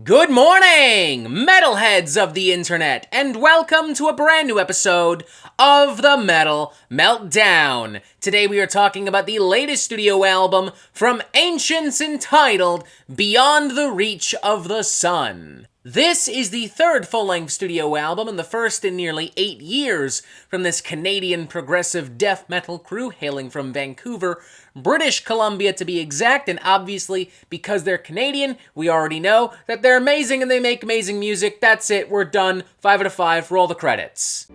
Good morning, metalheads of the internet, and welcome to a brand new episode of the Metal Meltdown. Today we are talking about the latest studio album from Ancients entitled Beyond the Reach of the Sun. This is the third full-length studio album and the first in nearly 8 years from this Canadian progressive death metal crew hailing from Vancouver, British Columbia to be exact, and obviously, because they're Canadian, we already know that they're amazing and they make amazing music. That's it, we're done. 5 out of 5, roll the credits.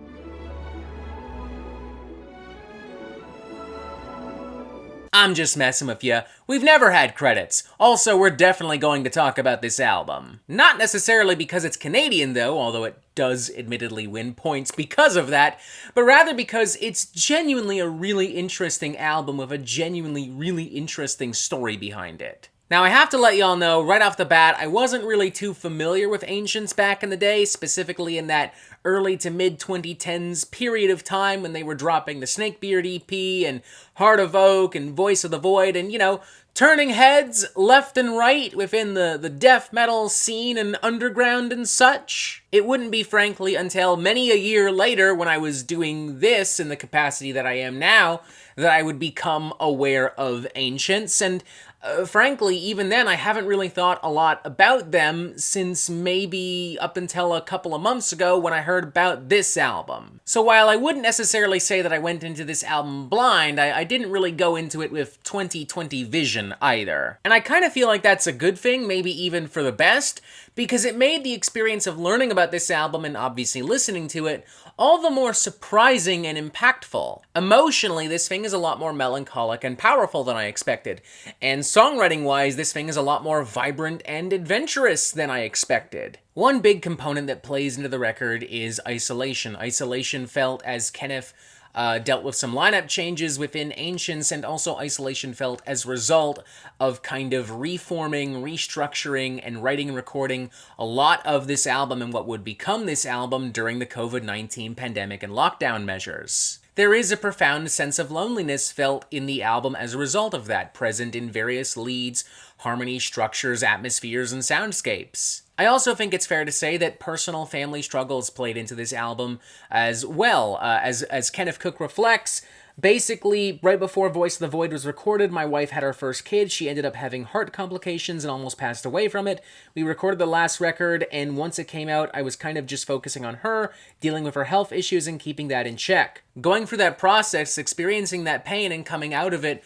I'm just messing with you. We've never had credits. Also, we're definitely going to talk about this album. Not necessarily because it's Canadian though, although it does admittedly win points because of that, but rather because it's genuinely a really interesting album with a genuinely really interesting story behind it. Now, I have to let y'all know right off the bat, I wasn't really too familiar with Ancients back in the day, specifically in that early to mid-2010s period of time when they were dropping the Snakebeard EP and Heart of Oak and Voice of the Void and, turning heads left and right within the death metal scene and underground and such. It wouldn't be, frankly, until many a year later when I was doing this in the capacity that I am now that I would become aware of Ancients, and frankly, even then, I haven't really thought a lot about them since maybe up until a couple of months ago when I heard about this album. So while I wouldn't necessarily say that I went into this album blind, I didn't really go into it with 20/20 vision either. And I kind of feel like that's a good thing, maybe even for the best, because it made the experience of learning about this album and obviously listening to it all the more surprising and impactful. Emotionally, this thing is a lot more melancholic and powerful than I expected, and songwriting-wise, this thing is a lot more vibrant and adventurous than I expected. One big component that plays into the record is isolation. Isolation felt as Kenneth dealt with some lineup changes within Ancients, and also isolation felt as a result of kind of reforming, restructuring, and writing and recording a lot of this album and what would become this album during the COVID-19 pandemic and lockdown measures. There is a profound sense of loneliness felt in the album as a result of that, present in various leads, harmony, structures, atmospheres, and soundscapes. I also think it's fair to say that personal family struggles played into this album as well. As Kenneth Cook reflects, basically, right before Voice of the Void was recorded, my wife had her first kid. She ended up having heart complications and almost passed away from it. We recorded the last record, and once it came out, I was kind of just focusing on her, dealing with her health issues, and keeping that in check. Going through that process, experiencing that pain, and coming out of it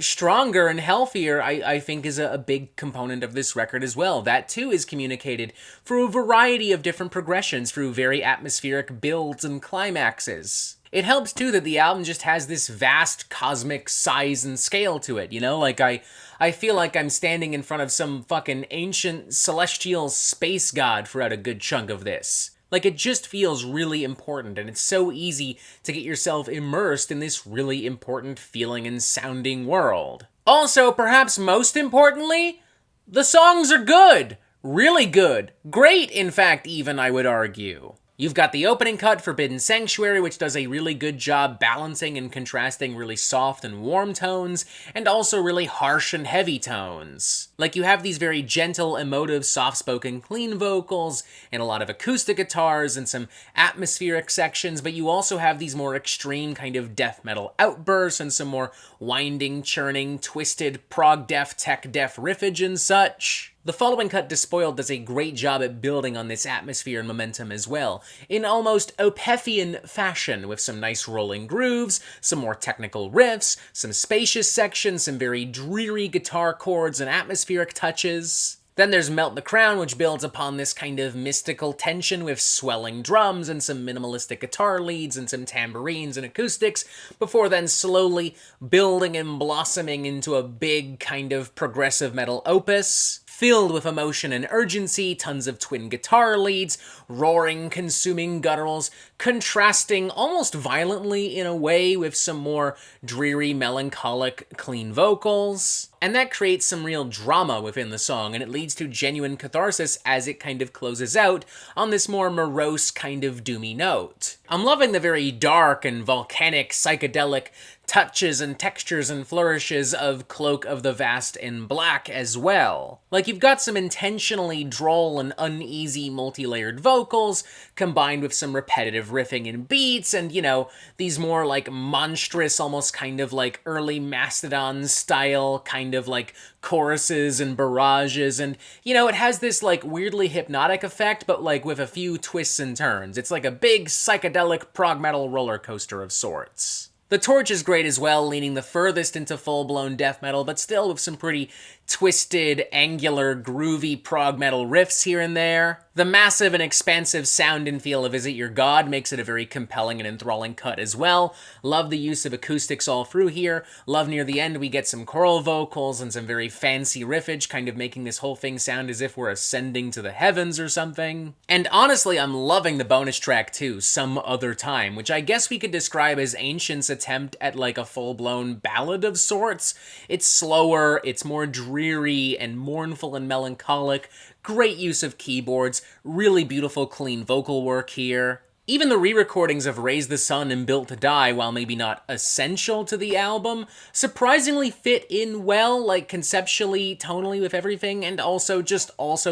stronger and healthier, I think is a big component of this record as well. That, too, is communicated through a variety of different progressions, through very atmospheric builds and climaxes. It helps, too, that the album just has this vast cosmic size and scale to it, Like, I feel like I'm standing in front of some fucking ancient celestial space god throughout a good chunk of this. Like, it just feels really important, and it's so easy to get yourself immersed in this really important feeling and sounding world. Also, perhaps most importantly, the songs are good. Really good. Great, in fact, even, I would argue. You've got the opening cut, Forbidden Sanctuary, which does a really good job balancing and contrasting really soft and warm tones, and also really harsh and heavy tones. Like, you have these very gentle, emotive, soft-spoken, clean vocals, and a lot of acoustic guitars, and some atmospheric sections, but you also have these more extreme kind of death metal outbursts, and some more winding, churning, twisted, prog-def, tech-def riffage and such. The following cut, Despoiled, does a great job at building on this atmosphere and momentum as well, in almost Opethian fashion, with some nice rolling grooves, some more technical riffs, some spacious sections, some very dreary guitar chords and atmospheric touches. Then there's Melt the Crown, which builds upon this kind of mystical tension with swelling drums and some minimalistic guitar leads and some tambourines and acoustics, before then slowly building and blossoming into a big kind of progressive metal opus, filled with emotion and urgency, tons of twin guitar leads, roaring, consuming gutturals, contrasting almost violently in a way with some more dreary, melancholic, clean vocals. And that creates some real drama within the song, and it leads to genuine catharsis as it kind of closes out on this more morose kind of doomy note. I'm loving the very dark and volcanic, psychedelic touches and textures and flourishes of Cloak of the Vast in Black as well. Like, you've got some intentionally droll and uneasy multi-layered vocals, combined with some repetitive riffing and beats, and, you know, these more, like, monstrous, almost kind of like early Mastodon style, kind of like choruses and barrages, and, you know, it has this, like, weirdly hypnotic effect, but, like, with a few twists and turns. It's like a big psychedelic prog metal roller coaster of sorts. The Torch is great as well, leaning the furthest into full-blown death metal, but still with some pretty twisted, angular, groovy prog metal riffs here and there. The massive and expansive sound and feel of Is It Your God makes it a very compelling and enthralling cut as well. Love the use of acoustics all through here. Love near the end we get some choral vocals and some very fancy riffage, kind of making this whole thing sound as if we're ascending to the heavens or something. And honestly, I'm loving the bonus track too, Some Other Time, which I guess we could describe as Ancients' attempt at like a full-blown ballad of sorts. It's slower, it's more dreary and mournful and melancholic. Great use of keyboards, really beautiful clean vocal work here. Even the re-recordings of Raise the Sun and Built to Die, while maybe not essential to the album, surprisingly fit in well, like conceptually, tonally with everything, and also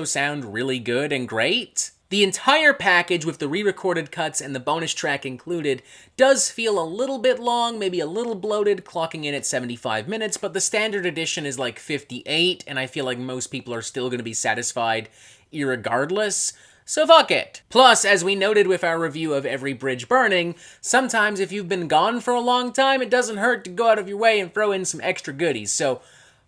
sound really good and great. The entire package with the re-recorded cuts and the bonus track included does feel a little bit long, maybe a little bloated, clocking in at 75 minutes, but the standard edition is like 58, and I feel like most people are still going to be satisfied irregardless. So fuck it. Plus, as we noted with our review of Every Bridge Burning, sometimes if you've been gone for a long time, it doesn't hurt to go out of your way and throw in some extra goodies, so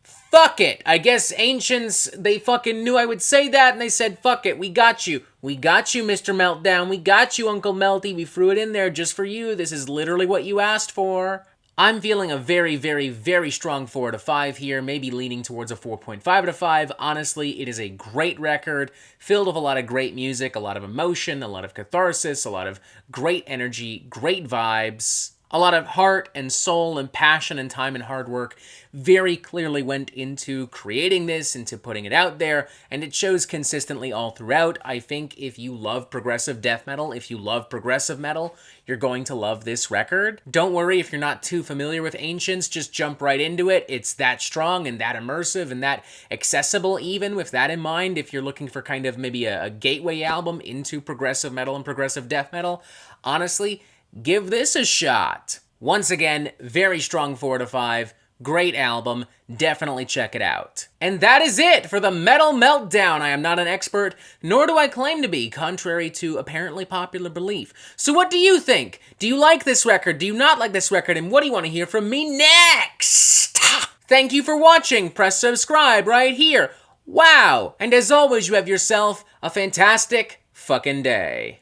fuck it. I guess Ancients, they fucking knew I would say that, and they said, fuck it, we got you. We got you, Mr. Meltdown. We got you, Uncle Melty. We threw it in there just for you. This is literally what you asked for. I'm feeling a very, very, very strong 4 out of 5 here, maybe leaning towards a 4.5 out of 5. Honestly, it is a great record, filled with a lot of great music, a lot of emotion, a lot of catharsis, a lot of great energy, great vibes. A lot of heart and soul and passion and time and hard work very clearly went into creating this, into putting it out there, and it shows consistently all throughout. I think if you love progressive death metal, if you love progressive metal, you're going to love this record. Don't worry if you're not too familiar with Ancients, just jump right into it. It's that strong and that immersive and that accessible even with that in mind. If you're looking for kind of maybe a gateway album into progressive metal and progressive death metal, honestly, give this a shot. Once again, very strong 4 out of 5. Great album. Definitely check it out. And that is it for the Metal Meltdown. I am not an expert, nor do I claim to be, contrary to apparently popular belief. So what do you think? Do you like this record? Do you not like this record? And what do you want to hear from me next? Thank you for watching. Press subscribe right here. Wow. And as always, you have yourself a fantastic fucking day.